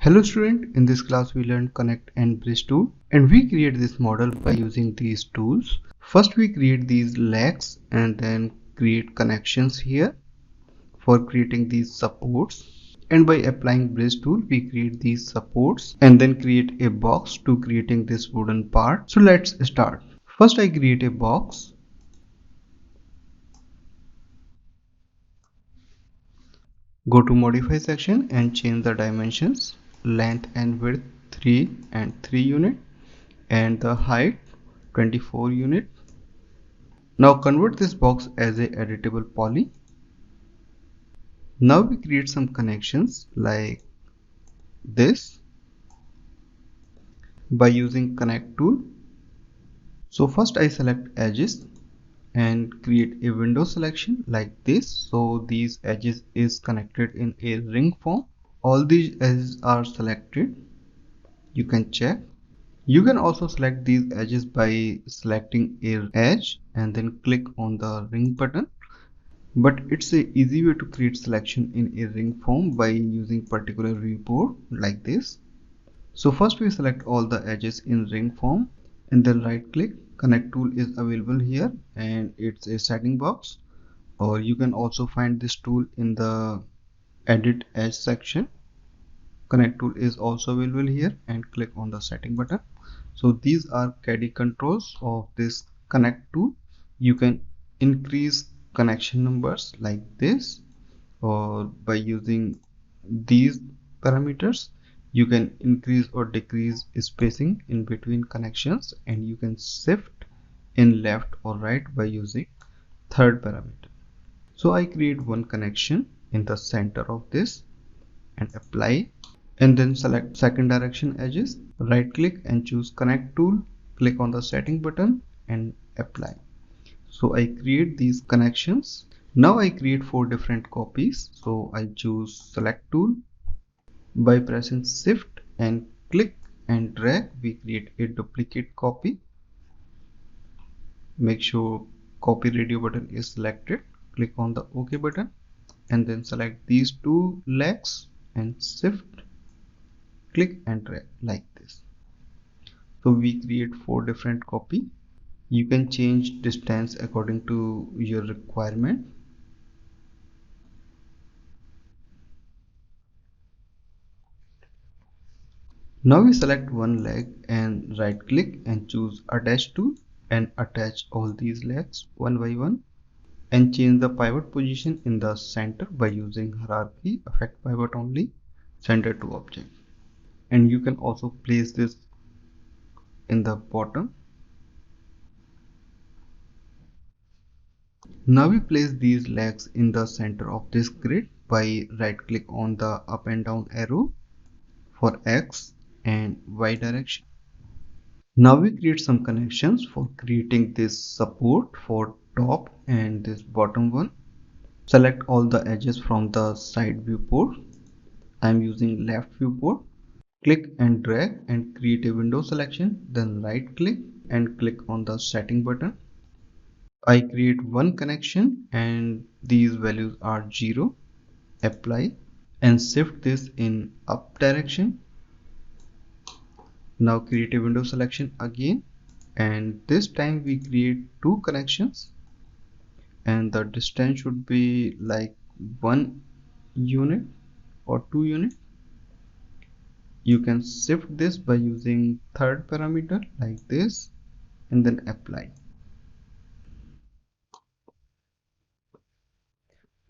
Hello student, in this class we learned connect and bridge tool and we create this model by using these tools. First we create these legs and then create connections here for creating these supports, and by applying bridge tool we create these supports and then create a box to creating this wooden part. So let's start. First I create a box. Go to modify section and change the dimensions, length and width 3 and 3 unit and the height 24 unit. Now convert this box as a editable poly. Now we create some connections like this by using connect tool. So first I select edges and create a window selection like this. So these edges is connected in a ring form. All these edges are selected. You can check. You can also select these edges by selecting a edge and then click on the ring button. But it's a easy way to create selection in a ring form by using particular viewport like this. So first we select all the edges in ring form and then right click. Connect tool is available here and it's a setting box, or you can also find this tool in the edit edge section. Connect tool is also available here and click on the setting button. So these are caddy controls of this connect tool. You can increase connection numbers like this, or by using these parameters you can increase or decrease spacing in between connections, and you can shift in left or right by using third parameter. So I create one connection in the center of this and apply, and then select second direction edges, right click and choose connect tool, click on the setting button and apply. So I create these connections. Now I create 4 different copies. So I choose select tool. By pressing shift and click and drag, we create a duplicate copy. Make sure copy radio button is selected. Click on the OK button and then select these 2 legs and shift, click and drag like this. So we create 4 different copy. You can change distance according to your requirement. Now we select one leg and right click and choose attach tool and attach all these legs one by one, and change the pivot position in the center by using hierarchy effect pivot only, center to object. And you can also place this in the bottom. Now we place these legs in the center of this grid by right click on the up and down arrow for X and Y direction. Now we create some connections for creating this support for top and this bottom one. Select all the edges from the side viewport. I am using left viewport. Click and drag and create a window selection, then right click and click on the setting button. I create one connection and these values are 0. Apply and shift this in up direction. Now create a window selection again, and this time we create 2 connections and the distance should be like 1 unit or 2 unit. You can shift this by using third parameter like this and then apply.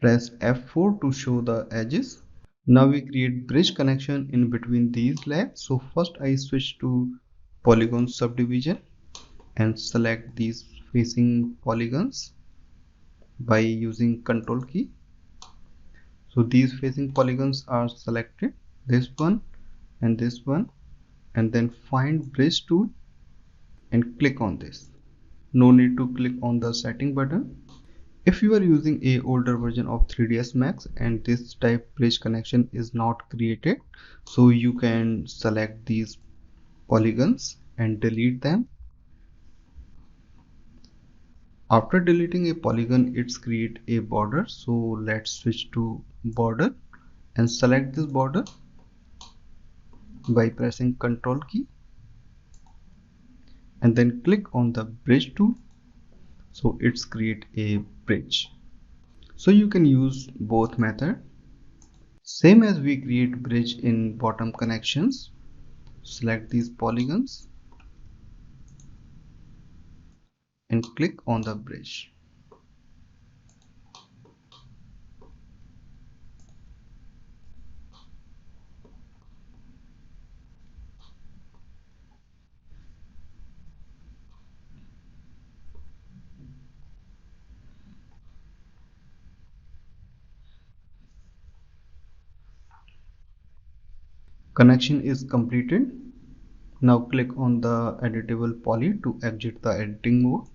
Press F4 to show the edges. Now we create bridge connection in between these legs. So first I switch to polygon subdivision and select these facing polygons by using control key. So these facing polygons are selected, this one, and then find bridge tool and click on this. No need to click on the setting button. If you are using a older version of 3ds Max and this type bridge connection is not created, so you can select these polygons and delete them. After deleting a polygon, it's create a border. So let's switch to border and select this border. by pressing Ctrl key and then click on the bridge tool. So it's create a bridge. So you can use both method. Same as we create bridge in bottom connections. Select these polygons and click on the bridge. Connection is completed. Now click on the editable poly to exit the editing mode.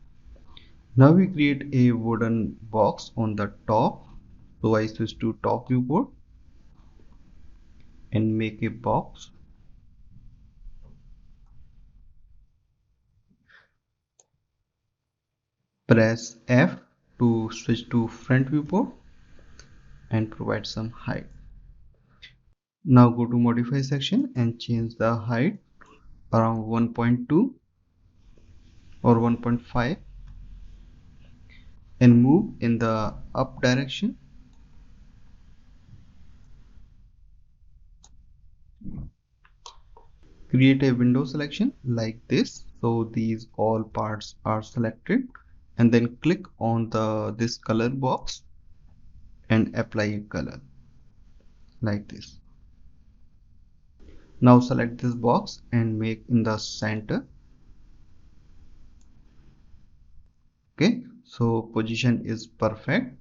Now we create a wooden box on the top. So I switch to top viewport and make a box. Press F to switch to front viewport and provide some height. Now go to modify section and change the height around 1.2 or 1.5 and move in the up direction. Create a window selection like this. So these all parts are selected and then click on this color box and apply a color like this. Now select this box and make in the center. Okay, so position is perfect.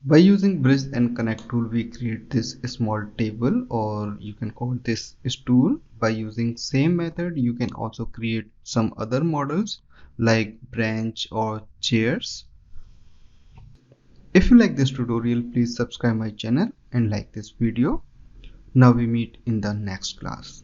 By using bridge and connect tool, we create this small table, or you can call this stool. By using same method, you can also create some other models like branch or chairs. If you like this tutorial, please subscribe my channel and like this video. Now we meet in the next class.